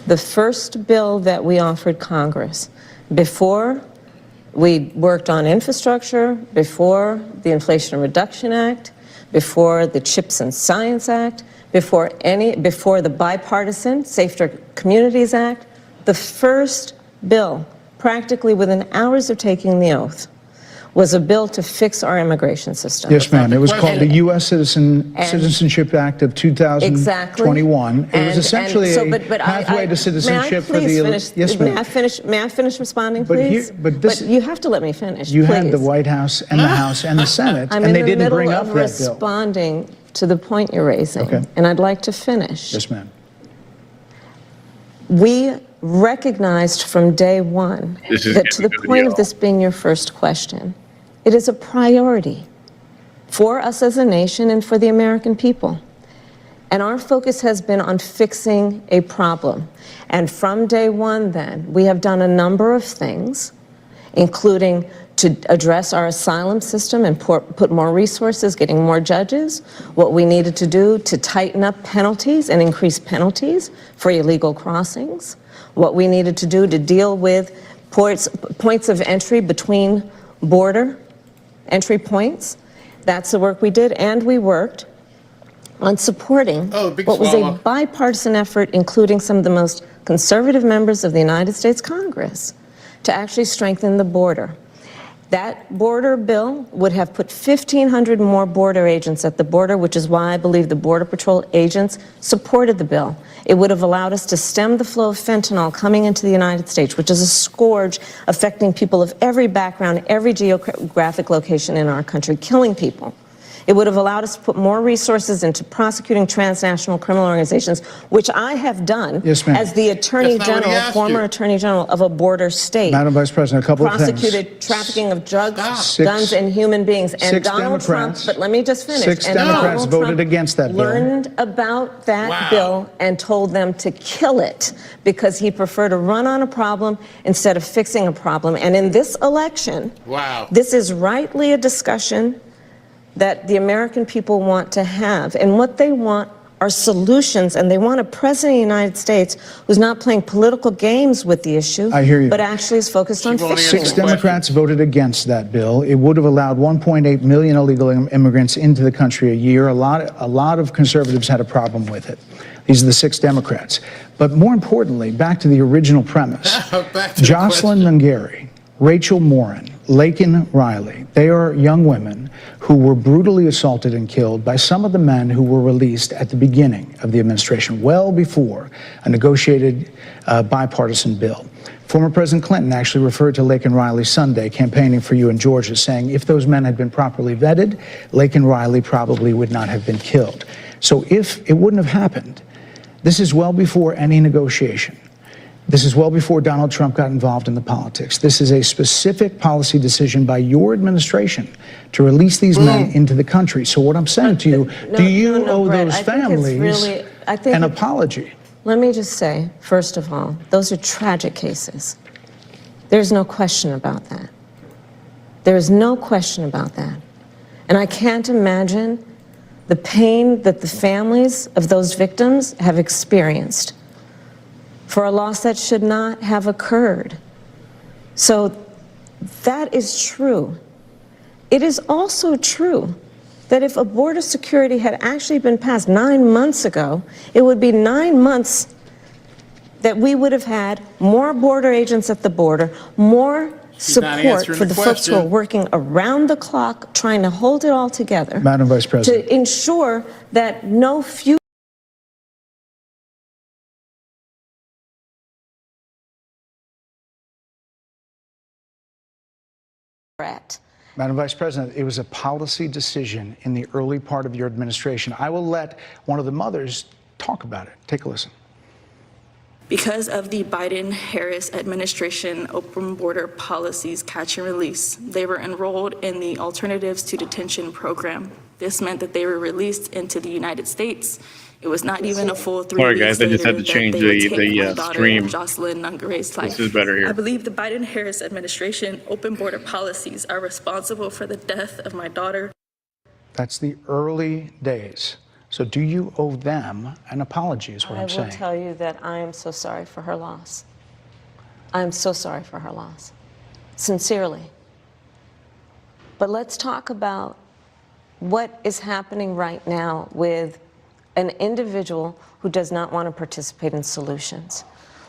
The first bill that we offered Congress, before we worked on infrastructure, before the Inflation Reduction Act, before the CHIPS and Science Act, before the bipartisan Safer Communities Act, the first bill, practically within hours of taking the oath, was a bill to fix our immigration system. Yes, ma'am. It was called the U.S. Citizenship Act of 2021. Exactly. It was essentially a pathway to citizenship for the... Yes, ma'am. May I finish responding, please? But you have to let me finish, You please. had the White House and the House and the Senate, and they didn't bring up that bill. I'm in the middle of responding to the point you're raising, okay, and I'd like to finish. Yes, ma'am. We recognized from day one that, to the point of this being your first question, it is a priority for us as a nation and for the American people. And our focus has been on fixing a problem. And from day one, then, we have done a number of things, including to address our asylum system and put more resources, getting more judges, what we needed to do to tighten up penalties and increase penalties for illegal crossings, what we needed to do to deal with points of entry between border entry points. That's the work we did, and we worked on supporting what was a bipartisan effort, including some of the most conservative members of the United States Congress, to actually strengthen the border. That border bill would have put 1,500 more border agents at the border, which is why I believe the Border Patrol agents supported the bill. It would have allowed us to stem the flow of fentanyl coming into the United States, which is a scourge affecting people of every background, every geographic location in our country, killing people. It would have allowed us to put more resources into prosecuting transnational criminal organizations, which I have done as the Attorney General, former Attorney General of a border state. Madam Vice President, a couple of things. Prosecuted trafficking of drugs, guns, and human beings. And Donald Trump, but let me just finish. 6 Democrats voted against that bill. Learned about that bill and told them to kill it because he preferred to run on a problem instead of fixing a problem. And in this election, this is rightly a discussion that the American people want to have. And what they want are solutions, and they want a president of the United States who's not playing political games with the issue, I hear you, but actually is focused on fixing it. 6 Democrats voted against that bill. It would have allowed 1.8 million illegal immigrants into the country a year. A lot of conservatives had a problem with it. These are the 6 Democrats. But more importantly, back to the original premise, Jocelyn Mungari, Rachel Morin, Laken Riley, they are young women who were brutally assaulted and killed by some of the men who were released at the beginning of the administration, well before a negotiated bipartisan bill. Former President Clinton actually referred to Laken Riley Sunday, campaigning for you in Georgia, saying if those men had been properly vetted, Laken Riley probably would not have been killed. So if it wouldn't have happened, this is well before any negotiation. This is well before Donald Trump got involved in the politics. This is a specific policy decision by your administration to release these men into the country. So what I'm saying to you, do you owe those families an apology? Let me just say, first of all, those are tragic cases. There's no question about that. There is no question about that. And I can't imagine the pain that the families of those victims have experienced for a loss that should not have occurred. So that is true. It is also true that if a border security had actually been passed 9 months ago, it would be 9 months that we would have had more border agents at the border, more support for the folks who are working around the clock, trying to hold it all together. Madam Vice President. To ensure that no future Madam Vice President, it was a policy decision in the early part of your administration. I will let one of the mothers talk about it. Take a listen. Because of the Biden-Harris administration open border policies catch and release, they were enrolled in the Alternatives to Detention program. This meant that they were released into the United States. It was not even a full 3 weeks. Sorry guys, I just had to change the stream. Jocelyn Nungare's life. This is better here. I believe the Biden-Harris administration open border policies are responsible for the death of my daughter. That's the early days So do you owe them an apology is what I'm saying. I will tell you that I am so sorry for her loss. I am so sorry for her loss. Sincerely. But let's talk about what is happening right now with an individual who does not want to participate in solutions.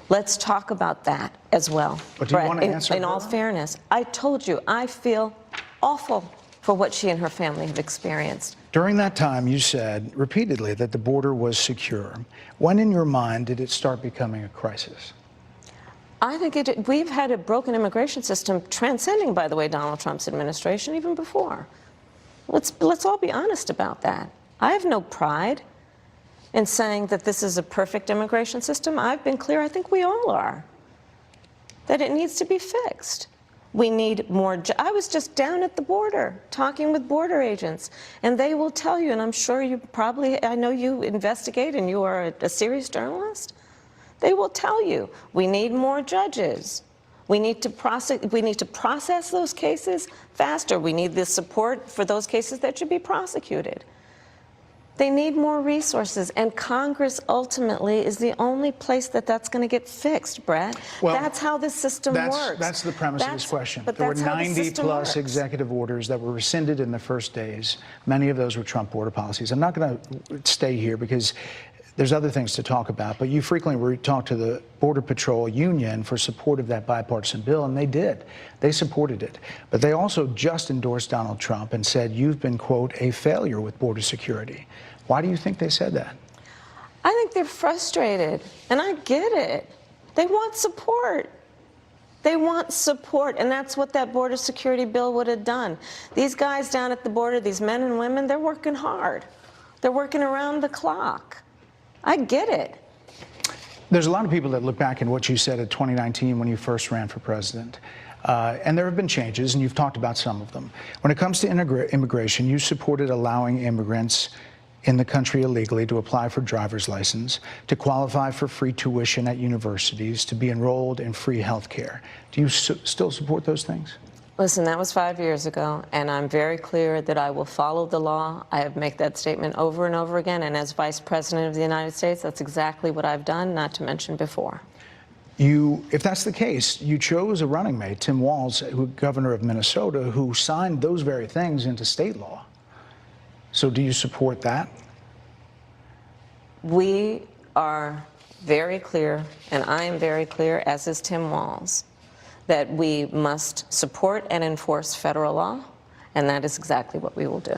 Let's talk about that as well. But do you want to answer in all fairness, I told you, I feel awful for what she and her family have experienced. During that time, you said repeatedly that the border was secure. When in your mind did it start becoming a crisis? I think we've had a broken immigration system transcending, by the way, Donald Trump's administration even before. Let's all be honest about that. I have no pride in saying that this is a perfect immigration system. I've been clear, I think we all are, that it needs to be fixed. We need more. I was just down at the border talking with border agents, and they will tell you, and I'm sure you probably, I know you investigate and you are a serious journalist, they will tell you we need more judges. We need to process those cases faster. We need the support for those cases that should be prosecuted. They need more resources, and Congress ultimately is the only place that's going to get fixed, Brett. Well, that's how this system works. That's the premise of this question. But there were that's how the 90 system plus works. executive orders that were rescinded in the first days. Many of those were Trump border policies. I'm not going to stay here because there's other things to talk about, but you frequently talk to the Border Patrol Union for support of that bipartisan bill, and they did. They supported it. But they also just endorsed Donald Trump and said, you've been, quote, a failure with border security. Why do you think they said that? I think they're frustrated, and I get it. They want support. They want support, and that's what that border security bill would have done. These guys down at the border, these men and women, they're working hard. They're working around the clock. I get it. There's a lot of people that look back at what you said in 2019 when you first ran for president. And there have been changes, and you've talked about some of them. When it comes to immigration, you supported allowing immigrants in the country illegally to apply for driver's license, to qualify for free tuition at universities, to be enrolled in free health care. Do you still support those things? Listen, that was 5 years ago, and I'm very clear that I will follow the law. I have made that statement over and over again, and as Vice President of the United States, that's exactly what I've done, not to mention before. If that's the case, you chose a running mate, Tim Walz, governor of Minnesota, who signed those very things into state law. So do you support that? We are very clear, and I am very clear, as is Tim Walz, that we must support and enforce federal law, and that is exactly what we will do.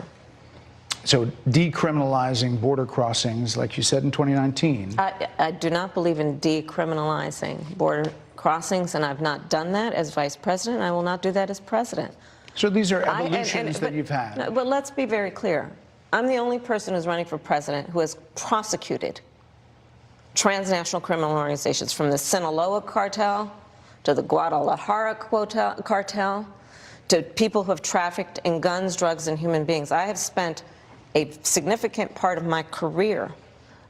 So decriminalizing border crossings, like you said in 2019. I do not believe in decriminalizing border crossings, and I've not done that as vice president. I will not do that as president. So these are evolutions that you've had. No, but let's be very clear. I'm the only person who's running for president who has prosecuted transnational criminal organizations, from the Sinaloa cartel to the Guadalajara cartel, to people who have trafficked in guns, drugs, and human beings. I have spent a significant part of my career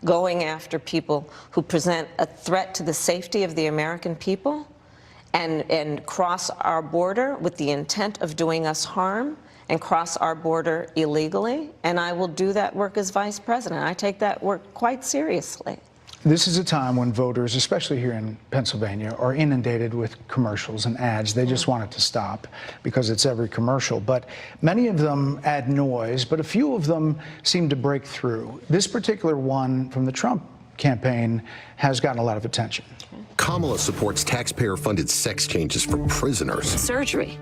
going after people who present a threat to the safety of the American people and cross our border with the intent of doing us harm and cross our border illegally. And I will do that work as vice president. I take that work quite seriously. This is a time when voters, especially here in Pennsylvania, are inundated with commercials and ads. They just want it to stop because it's every commercial. But many of them add noise, but a few of them seem to break through. This particular one from the Trump campaign has gotten a lot of attention. Kamala supports taxpayer-funded sex changes for prisoners. Surgery.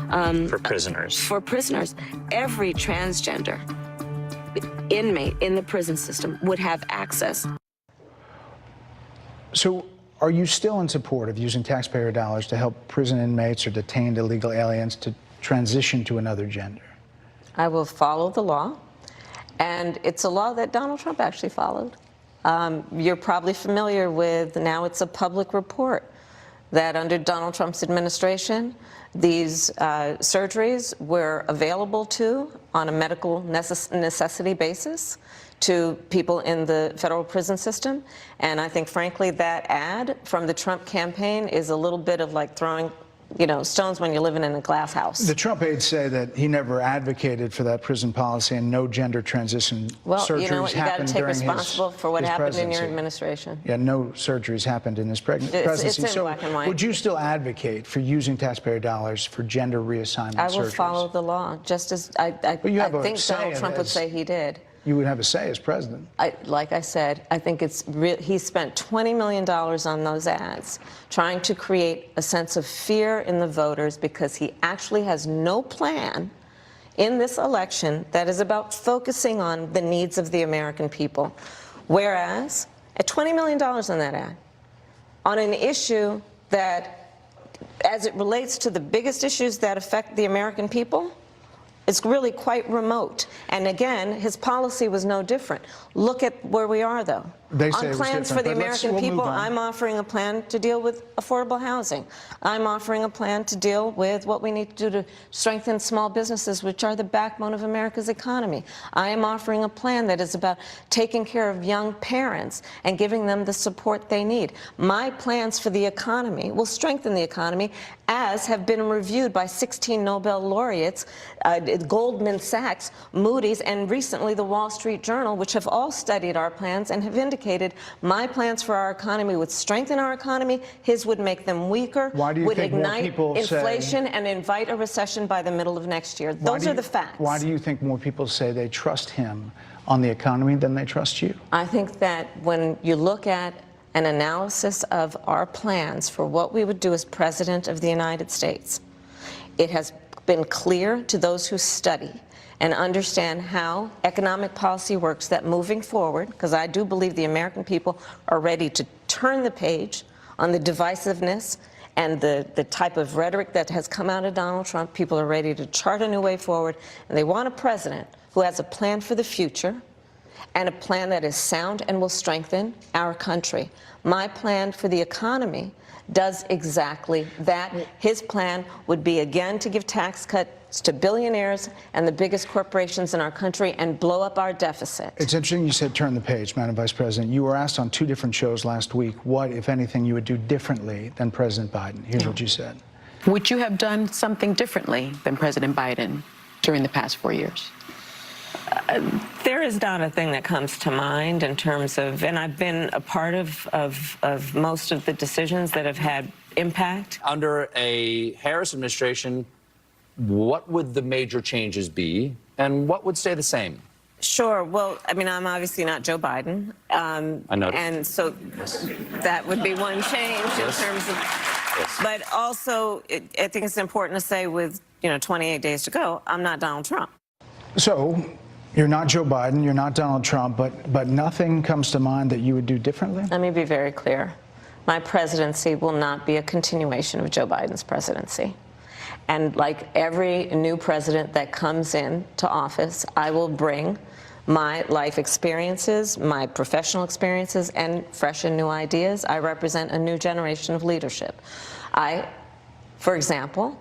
For prisoners. For prisoners. Every transgender inmate in the prison system would have access. So are you still in support of using taxpayer dollars to help prison inmates or detained illegal aliens to transition to another gender? I will follow the law, and it's a law that Donald Trump actually followed. You're probably familiar with, now it's a public report, that under Donald Trump's administration, these surgeries were available on a medical necessity basis to people in the federal prison system. And I think, frankly, that ad from the Trump campaign is a little bit of like throwing stones when you're living in a glass house. The Trump aides say that he never advocated for that prison policy and no gender transition surgeries you know what? You got to take during responsible for what happened in your presidency. administration. Yeah, no surgeries happened in his presidency. It's in So black and white. would you still advocate for using taxpayer dollars for gender reassignment surgeries? I will follow the law, just as I think Donald Trump would say he did. You would have a say as president. Like I said, I think he spent $20 million on those ads, trying to create a sense of fear in the voters because he actually has no plan in this election that is about focusing on the needs of the American people. Whereas, at $20 million on that ad, on an issue that, as it relates to the biggest issues that affect the American people, it's really quite remote. And again, his policy was no different. Look at where we are, though. They say on it was plans different, for the but American we'll people, move on. I'm offering a plan to deal with affordable housing. I'm offering a plan to deal with what we need to do to strengthen small businesses, which are the backbone of America's economy. I am offering a plan that is about taking care of young parents and giving them the support they need. My plans for the economy will strengthen the economy, as have been reviewed by 16 Nobel laureates, Goldman Sachs, Moody's, and recently the Wall Street Journal, which have all studied our plans and have indicated my plans for our economy would strengthen our economy, his would make them weaker, would ignite inflation and invite a recession by the middle of next year. Those are the facts. Why do you think more people say they trust him on the economy than they trust you? I think that when you look at an analysis of our plans for what we would do as President of the United States, it has been clear to those who study and understand how economic policy works that moving forward, because I do believe the American people are ready to turn the page on the divisiveness and the type of rhetoric that has come out of Donald Trump. People are ready to chart a new way forward, and they want a president who has a plan for the future and a plan that is sound and will strengthen our country. My plan for the economy does exactly that. His plan would be, again, to give tax cuts to billionaires and the biggest corporations in our country and blow up our deficit. It's interesting you said turn the page, Madam Vice President. You were asked on 2 different shows last week what, if anything, you would do differently than President Biden. Here's what you said. Would you have done something differently than President Biden during the past 4 years? There is not a thing that comes to mind in terms of, and I've been a part of most of the decisions that have had impact. Under a Harris administration, what would the major changes be, and what would stay the same? Sure. Well, I mean, I'm obviously not Joe Biden. I noticed. And so that would be one change in terms of, but also I think it's important to say with, 28 days to go, I'm not Donald Trump. So you're not Joe Biden, you're not Donald Trump, but nothing comes to mind that you would do differently? Let me be very clear. My presidency will not be a continuation of Joe Biden's presidency. And like every new president that comes into office, I will bring my life experiences, my professional experiences, and fresh and new ideas. I represent a new generation of leadership. I, for example,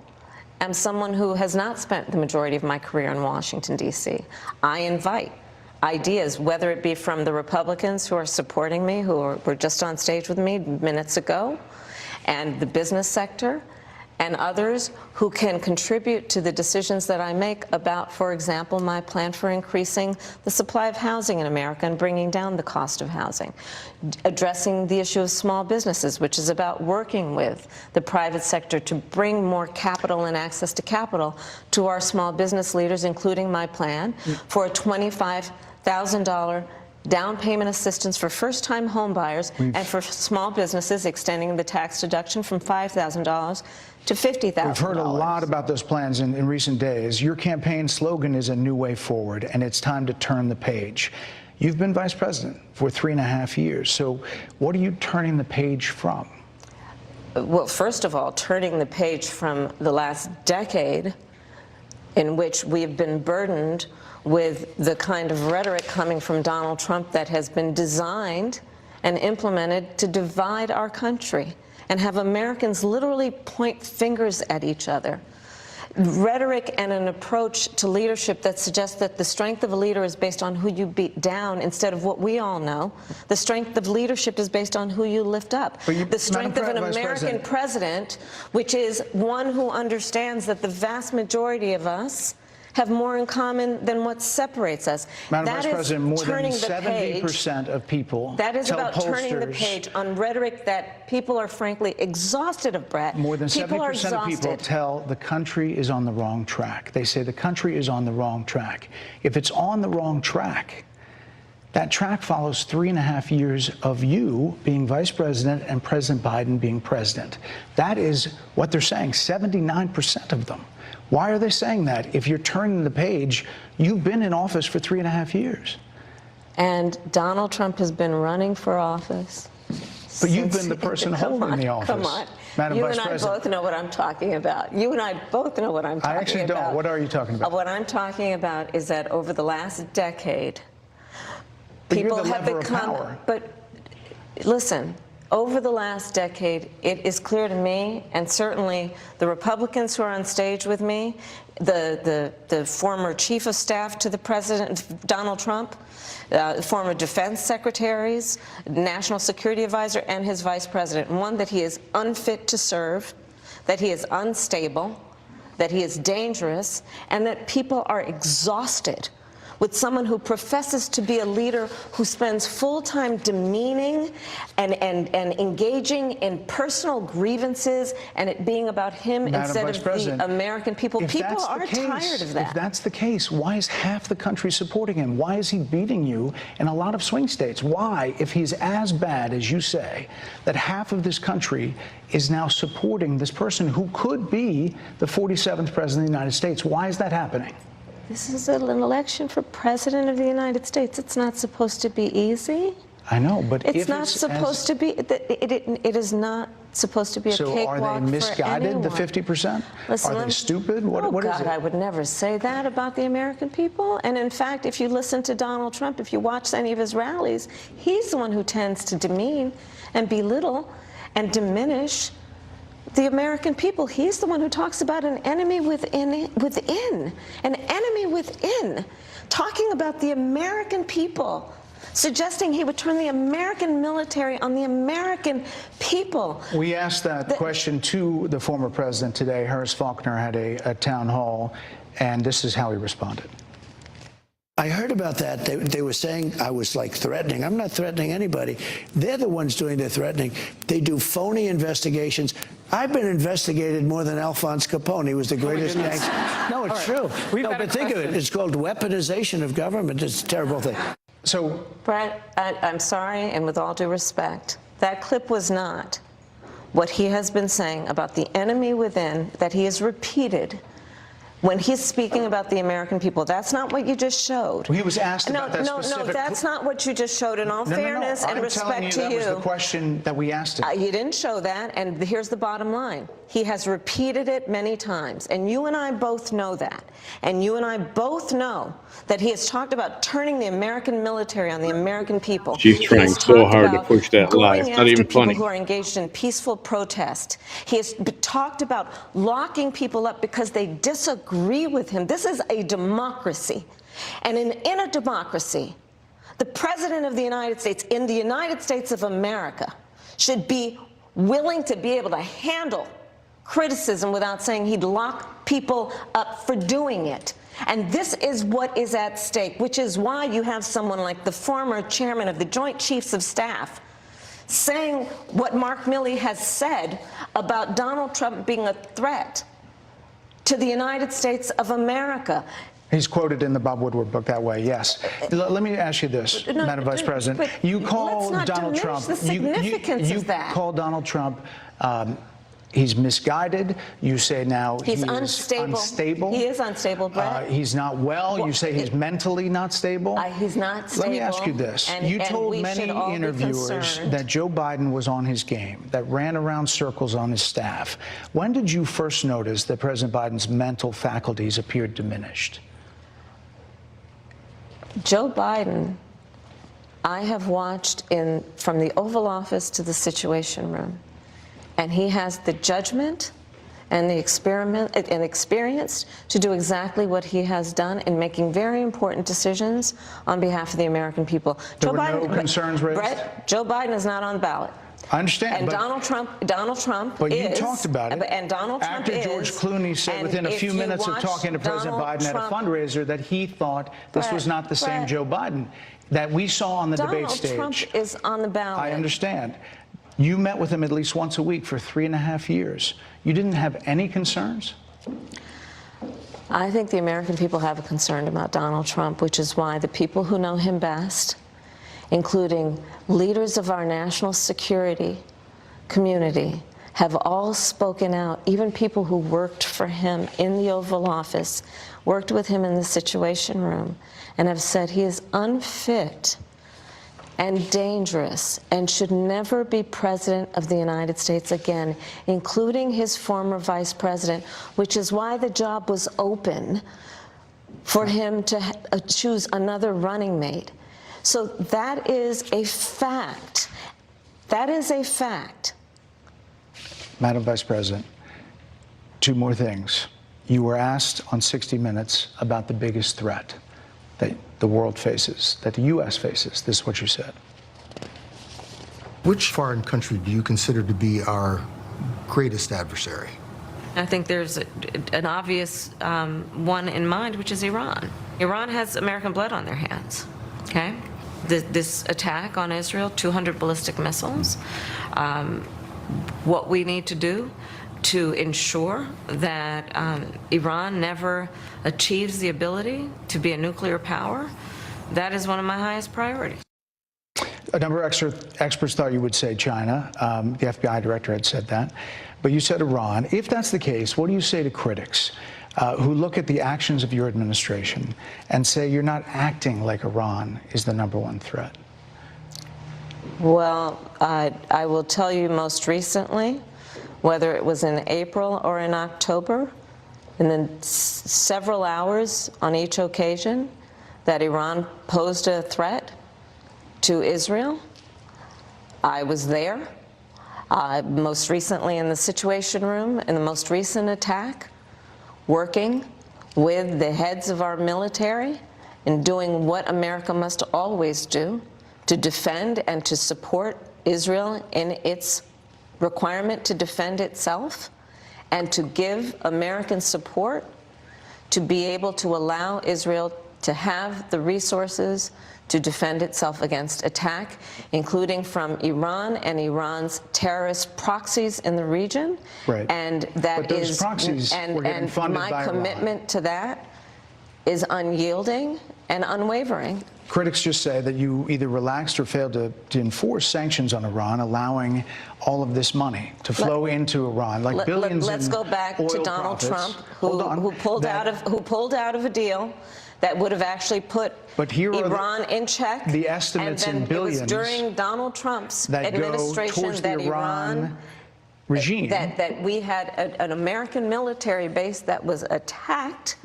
am someone who has not spent the majority of my career in Washington, D.C. I invite ideas, whether it be from the Republicans who are supporting me, who were just on stage with me minutes ago, and the business sector, and others who can contribute to the decisions that I make about, for example, my plan for increasing the supply of housing in America and bringing down the cost of housing, addressing the issue of small businesses, which is about working with the private sector to bring more capital and access to capital to our small business leaders, including my plan for a $25,000 down payment assistance for first-time home buyers and for small businesses, extending the tax deduction from $5,000 to $50,000. We've heard a lot about those plans in recent days. Your campaign slogan is a new way forward, and it's time to turn the page. You've been vice president for 3.5 years, so what are you turning the page from? Well, first of all, turning the page from the last decade in which we've been burdened with the kind of rhetoric coming from Donald Trump that has been designed and implemented to divide our country and have Americans literally point fingers at each other. rhetoric and an approach to leadership that suggests that the strength of a leader is based on who you beat down instead of what we all know. The strength of leadership is based on who you lift up. The strength of an American president, which is one who understands that the vast majority of us have more in common than what separates us. Madam Vice President, more than 70% of people that is tell about turning the page on rhetoric that people are frankly exhausted of, Brett. More than 70% of people tell the country is on the wrong track. They say the country is on the wrong track. If it's on the wrong track, that track follows 3.5 years of you being vice president and President Biden being president. That is what they're saying, 79% of them. Why are they saying that? If you're turning the page, you've been in office for 3.5 years. And Donald Trump has been running for office. But you've been the person holding the office. Come on. Madam You Vice and I President. both know what I'm talking about. You and I both know what I'm talking about. I actually don't. What are you talking about? What I'm talking about is that over the last decade, people have become. But listen, over the last decade, it is clear to me, and certainly the Republicans who are on stage with me, the former chief of staff to the president, Donald Trump, former defense secretaries, national security advisor, and his vice president. One, that he is unfit to serve, that he is unstable, that he is dangerous, and that people are exhausted with someone who professes to be a leader who spends full time demeaning and engaging in personal grievances and it being about him instead of the American people. People are tired of that. If that's the case, why is half the country supporting him? Why is he beating you in a lot of swing states? Why, if he's as bad as you say, that half of this country is now supporting this person who could be the 47th president of the United States? Why is that happening? This is an election for president of the United States. It's not supposed to be easy. I know, but it's not supposed to be. It is not supposed to be a cakewalk for anyone. So are they misguided, the 50%? Listen, are they stupid? What is it? I would never say that about the American people. And in fact, if you listen to Donald Trump, if you watch any of his rallies, he's the one who tends to demean and belittle and diminish the American people. He's the one who talks about an enemy within, an enemy within, talking about the American people, suggesting he would turn the American military on the American people. We asked that question to the former president today. Harris Faulkner had a town hall, and this is how he responded. I heard about that. They were saying I was like threatening. I'm not threatening anybody. They're the ones doing the threatening. They do phony investigations. I've been investigated more than Alphonse Capone. He was the greatest gangster. No, it's true. No, but think of it. It's called weaponization of government. It's a terrible thing. So, Brett, I'm sorry, and with all due respect, that clip was not what he has been saying about the enemy within that he has repeated when he's speaking about the American people. That's not what you just showed. He was asked about that specific... No, that's not what you just showed. In all fairness and respect to you... that was the question that we asked him. You didn't show that, and here's the bottom line. He has repeated it many times, and you and I both know that. And you and I both know that he has talked about turning the American military on the American people. She's trying so hard to push that lie. It's not even funny. People who are engaged in peaceful protest. He has talked about locking people up because they disagree with him. This is a democracy. And in a democracy, the President of the United States, in the United States of America, should be willing to be able to handle criticism without saying he'd lock people up for doing it. And this is what is at stake, which is why you have someone like the former chairman of the Joint Chiefs of Staff saying what Mark Milley has said about Donald Trump being a threat to the United States of America. He's quoted in the Bob Woodward book that way, yes. Let me ask you this, Madam Vice President. You call Donald Trump... The significance of that. You call Donald Trump... he's misguided. You say now he's unstable. He is unstable, Brett. He's not well. You say he's mentally not stable. He's not stable. Let me ask you this. You told many interviewers that Joe Biden was on his game, that ran around circles on his staff. When did you first notice that President Biden's mental faculties appeared diminished? Joe Biden, I have watched from the Oval Office to the Situation Room. And he has the judgment and experienced to do exactly what he has done in making very important decisions on behalf of the American people. There were no concerns raised? Brett, Joe Biden is not on the ballot. I understand. And but, Donald Trump but is. you talked about it. And Donald Trump After George Clooney said within a few minutes of talking to President Biden at a fundraiser that he thought this was not the same Joe Biden that we saw on the debate stage. Donald Trump is on the ballot. I understand. You met with him at least once a week for 3.5 years. You didn't have any concerns? I think the American people have a concern about Donald Trump, which is why the people who know him best, including leaders of our national security community, have all spoken out. Even people who worked for him in the Oval Office, worked with him in the Situation Room, and have said he is unfit and dangerous and should never be president of the United States again, including his former vice president, which is why the job was open for him to choose another running mate. So that is a fact. That is a fact. Madam Vice President, two more things. You were asked on 60 Minutes about the biggest threat that the world faces, that the U.S. faces. This is what you said. Which foreign country do you consider to be our greatest adversary? I think there's an obvious one in mind, which is Iran. Iran has American blood on their hands, okay? This attack on Israel, 200 ballistic missiles. What we need to do to ensure that Iran never achieves the ability to be a nuclear power, that is one of my highest priorities. A number of experts thought you would say China. The FBI director had said that. But you said Iran. If that's the case, what do you say to critics who look at the actions of your administration and say you're not acting like Iran is the #1 threat? Well, I will tell you most recently, whether it was in April or in October, in the several hours on each occasion that Iran posed a threat to Israel, I was there. Most recently in the Situation Room, in the most recent attack, working with the heads of our military and doing what America must always do to defend and to support Israel in its requirement to defend itself, and to give American support to be able to allow Israel to have the resources to defend itself against attack, including from Iran and Iran's terrorist proxies in the region. Right. And that but those is, proxies were getting funded by my Iran. commitment to that is unyielding and unwavering. Critics just say that you either relaxed or failed to enforce sanctions on Iran, allowing all of this money to flow into Iran, like billions. Let's go back to Donald Trump, who pulled out of a deal that would have actually put Iran in check. The estimates in billions. It was during Donald Trump's that administration go towards that the Iran regime. That we had an American military base that was attacked,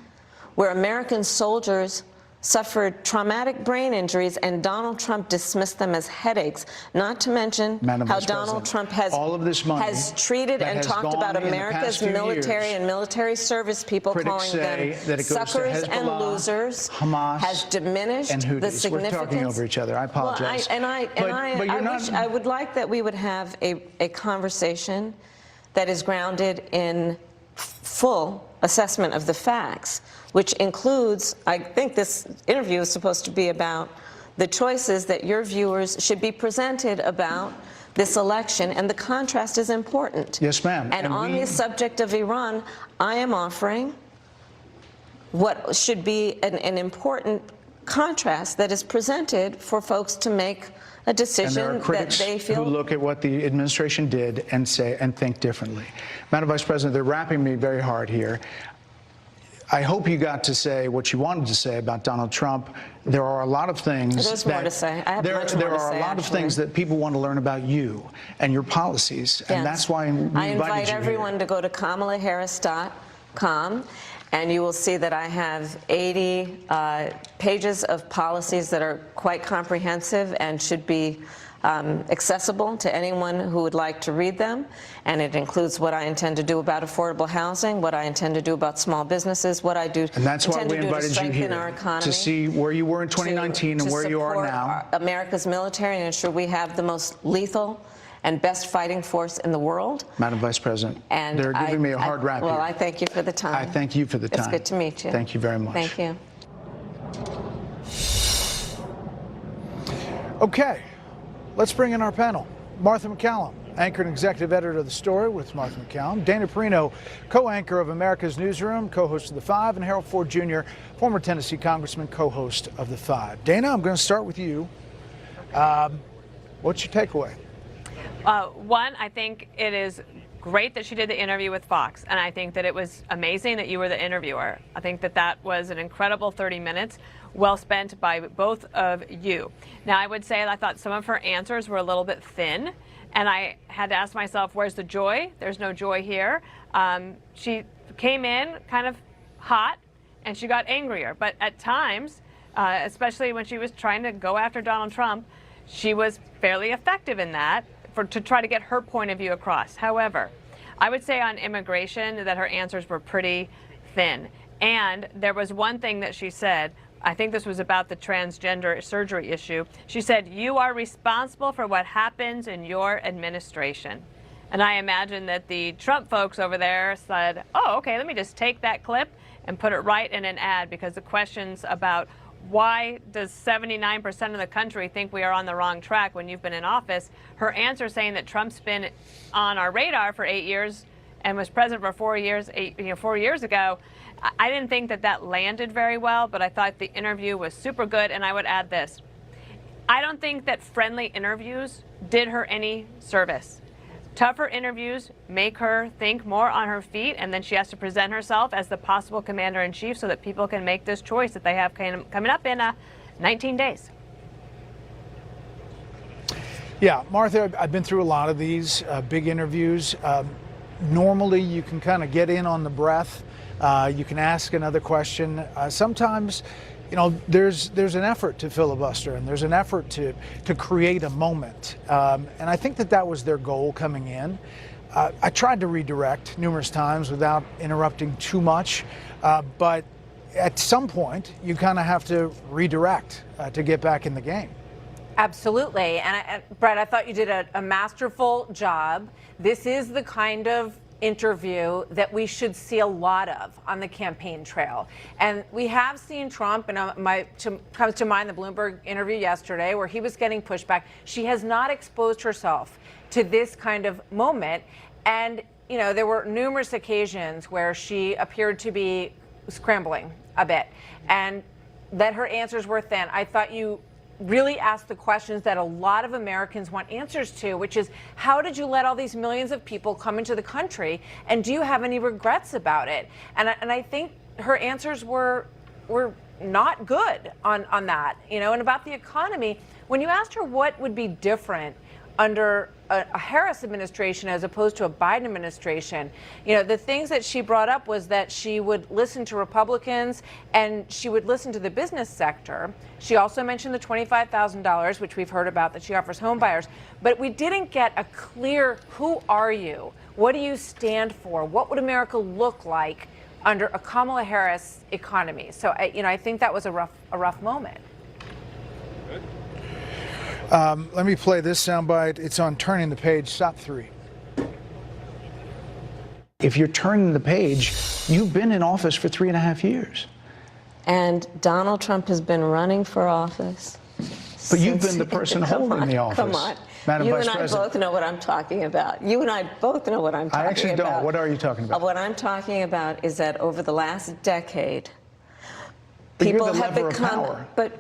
where American soldiers suffered traumatic brain injuries, and Donald Trump dismissed them as headaches, not to mention how Donald Trump has treated and talked about America's military and military service people, calling them suckers and losers, Hamas, has diminished the significance. We're talking over each other. I apologize. Well, I would like that we would have a conversation that is grounded in full assessment of the facts, which includes, I think this interview is supposed to be about the choices that your viewers should be presented about this election, and the contrast is important. Yes, ma'am. And on the subject of Iran, I am offering what should be an important contrast that is presented for folks to make a decision that they feel. Who look at what the administration did and say and think differently. Madam Vice President, they're wrapping me very hard here. I hope you got to say what you wanted to say about Donald Trump. There are a lot of things. There's more to say. I have much more to say. There are a lot of things that people want to learn about you and your policies, and that's why we invited you here. I invite everyone to go to KamalaHarris.com, and you will see that I have 80 pages of policies that are quite comprehensive and should be accessible to anyone who would like to read them, and it includes what I intend to do about affordable housing, what I intend to do about small businesses, what I do And that's why intend we to do to invited you strengthen here, our economy, to see where you were in 2019 and where you are now. support America's military and ensure we have the most lethal and best fighting force in the world. Madam Vice President, And they're giving me a hard rap well, here. I thank you for the time. I thank you for the time. It's good to meet you. Thank you very much. Thank you. Okay, let's bring in our panel. Martha McCallum, anchor and executive editor of The Story with Martha McCallum. Dana Perino, co-anchor of America's Newsroom, co-host of The Five, and Harold Ford Jr., former Tennessee congressman, co-host of The Five. Dana, I'm going to start with you. What's your takeaway? One, I think it is great that she did the interview with Fox, and I think that it was amazing that you were the interviewer. I think that that was an incredible 30 minutes, well spent by both of you. Now, I would say I thought some of her answers were a little bit thin, and I had to ask myself, where's the joy? There's no joy here. She came in kind of hot, and she got angrier, but at times, especially when she was trying to go after Donald Trump, she was fairly effective in that to try to get her point of view across. However, I would say on immigration that her answers were pretty thin. And there was one thing that she said, I think this was about the transgender surgery issue. She said, you are responsible for what happens in your administration. And I imagine that the Trump folks over there said, oh, okay, let me just take that clip and put it right in an ad, because the questions about why does 79% of the country think we are on the wrong track when you've been in office, her answer saying that Trump's been on our radar for 8 years and was president for 4 years, 4 years ago, I didn't think that that landed very well, but I thought the interview was super good. And I would add this. I don't think that friendly interviews did her any service. Tougher interviews make her think more on her feet, and then she has to present herself as the possible commander-in-chief so that people can make this choice that they have coming up in 19 days. Yeah, Martha, I've been through a lot of these big interviews. Normally, you can kind of get in on the breath. You can ask another question. Sometimes, you know, there's an effort to filibuster, and there's an effort to create a moment. And I think that was their goal coming in. I tried to redirect numerous times without interrupting too much, but at some point, you kind of have to redirect to get back in the game. Absolutely. And Brett, I thought you did a masterful job. This is the kind of interview that we should see a lot of on the campaign trail. And we have seen Trump, and comes to mind the Bloomberg interview yesterday where he was getting pushback. She has not exposed herself to this kind of moment. And, you know, there were numerous occasions where she appeared to be scrambling a bit and that her answers were thin. I thought you really asked the questions that a lot of Americans want answers to, which is, how did you let all these millions of people come into the country, and do you have any regrets about it? And I think her answers were not good on that, you know. And about the economy, when you asked her what would be different under a Harris administration as opposed to a Biden administration, you know, the things that she brought up was that she would listen to Republicans and she would listen to the business sector. She also mentioned the $25,000, which we've heard about, that she offers home buyers. But we didn't get a clear, who are you? What do you stand for? What would America look like under a Kamala Harris economy? So, I think that was a rough moment. Let me play this soundbite. It's on Turning the Page, stop 3. If you're turning the page, you've been in office for 3.5 years. And Donald Trump has been running for office. But you've been the person holding the office. Come on. Madam You Vice and I President. both know what I'm talking about. You and I both know what I'm talking about. I actually don't. What are you talking about? What I'm talking about is that over the last decade, But people you're the have lever of become. power. But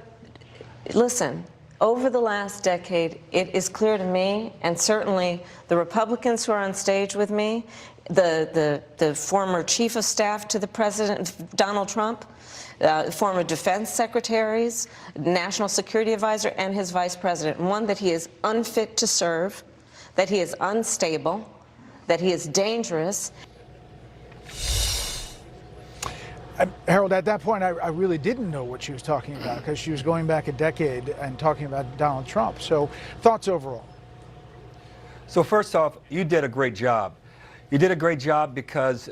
listen, over the last decade, it is clear to me, and certainly the Republicans who are on stage with me, the former chief of staff to the president, Donald Trump, former defense secretaries, national security advisor, and his vice president. One, that he is unfit to serve, that he is unstable, that he is dangerous. Harold, at that point, I really didn't know what she was talking about because she was going back a decade and talking about Donald Trump. So, thoughts overall? So first off, you did a great job. You did a great job because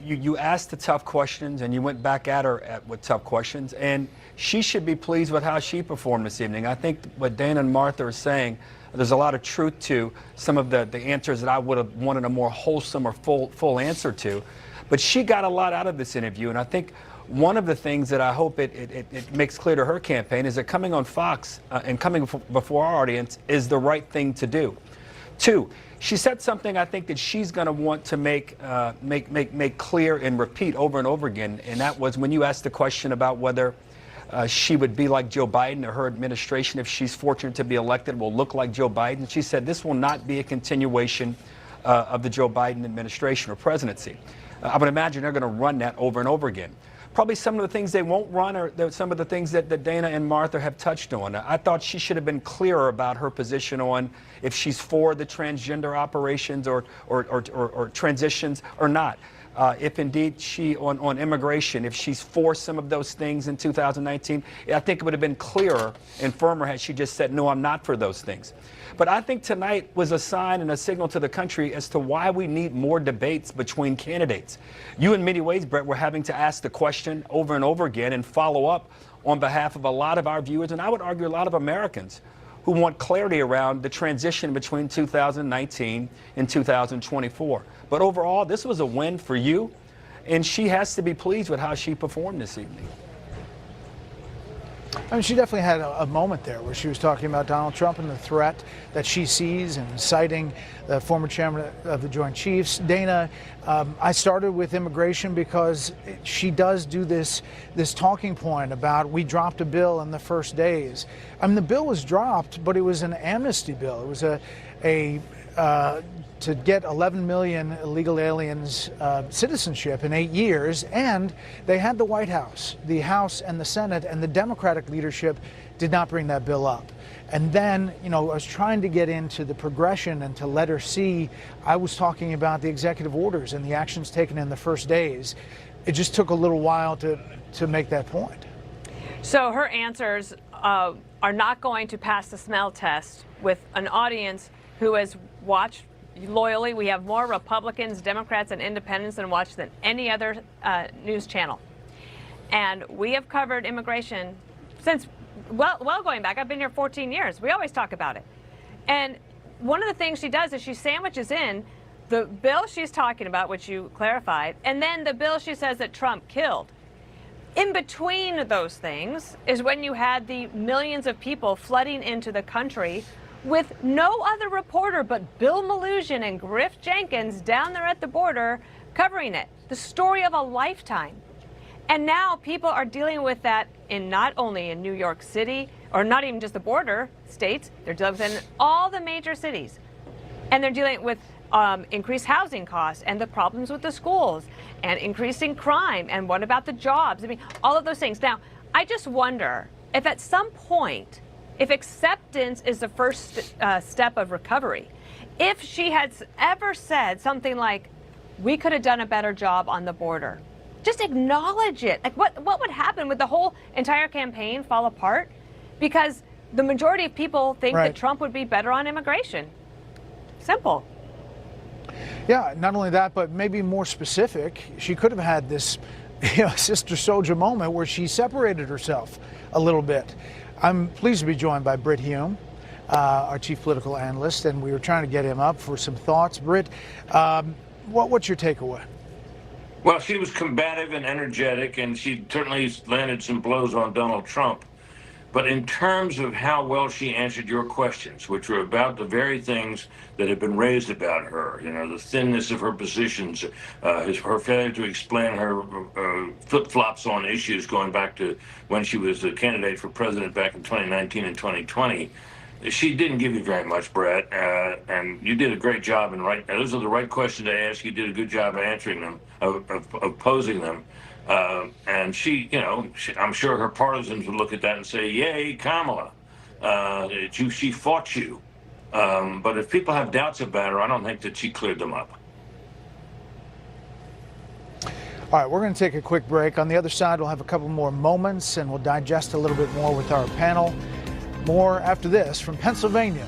you asked the tough questions and you went back at her with tough questions. And she should be pleased with how she performed this evening. I think what Dana and Martha are saying, there's a lot of truth to some of the answers that I would have wanted a more wholesome or full answer to. But she got a lot out of this interview, and I think one of the things that I hope it makes clear to her campaign is that coming on Fox and coming before our audience is the right thing to do. Two, she said something I think that she's going to want to make clear and repeat over and over again, and that was when you asked the question about whether she would be like Joe Biden or her administration, if she's fortunate to be elected, will look like Joe Biden. She said this will not be a continuation of the Joe Biden administration or presidency. I would imagine they're going to run that over and over again. Probably some of the things they won't run are some of the things that Dana and Martha have touched on. I thought she should have been clearer about her position on if she's for the transgender operations or transitions or not. If indeed she, on immigration, if she's for some of those things in 2019, I think it would have been clearer and firmer had she just said, no, I'm not for those things. But I think tonight was a sign and a signal to the country as to why we need more debates between candidates. You, in many ways, Brett, were having to ask the question over and over again and follow up on behalf of a lot of our viewers, and I would argue a lot of Americans who want clarity around the transition between 2019 and 2024. But overall, this was a win for you, and she has to be pleased with how she performed this evening. I mean, she definitely had a moment there where she was talking about Donald Trump and the threat that she sees and citing the former chairman of the Joint Chiefs. Dana, I started with immigration because she does do this talking point about we dropped a bill in the first days. I mean, the bill was dropped, but it was an amnesty bill. It was to get 11 million illegal aliens citizenship in 8 years, and they had the White House, the House and the Senate, and the Democratic leadership did not bring that bill up. And then, you know, I was trying to get into the progression and to let her see, I was talking about the executive orders and the actions taken in the first days. It just took a little while to make that point. So her answers are not going to pass the smell test with an audience who has watched loyally. We have more Republicans, Democrats, and independents than watch than any other news channel. And we have covered immigration since, well going back. I've been here 14 years. We always talk about it. And one of the things she does is she sandwiches in the bill she's talking about, which you clarified, and then the bill she says that Trump killed. In between those things is when you had the millions of people flooding into the country with no other reporter but Bill Malugin and Griff Jenkins down there at the border covering it. The story of a lifetime. And now people are dealing with that in not only in New York City, or not even just the border states, they're dealing with it in all the major cities. And they're dealing with increased housing costs and the problems with the schools and increasing crime. And what about the jobs? I mean, all of those things. Now, I just wonder if at some point, if acceptance is the first step of recovery, if she had ever said something like, we could have done a better job on the border, just acknowledge it. Like what would happen? Would the whole entire campaign fall apart? Because the majority of people think that Trump would be better on immigration. Simple. Yeah, not only that, but maybe more specific, she could have had this Sister Soldier moment where she separated herself a little bit. I'm pleased to be joined by Britt Hume, our chief political analyst, and we were trying to get him up for some thoughts. Britt, what's your takeaway? Well, she was combative and energetic, and she certainly landed some blows on Donald Trump. But in terms of how well she answered your questions, which were about the very things that have been raised about her, you know, the thinness of her positions, her failure to explain her flip-flops on issues going back to when she was a candidate for president back in 2019 and 2020, she didn't give you very much, Brett, and you did a great job. And those are the right questions to ask. You did a good job of answering them, of posing them. And she, you know, I'm sure her partisans would look at that and say, yay, Kamala, she fought you. But if people have doubts about her, I don't think that she cleared them up. All right, we're going to take a quick break. On the other side, we'll have a couple more moments and we'll digest a little bit more with our panel. More after this from Pennsylvania.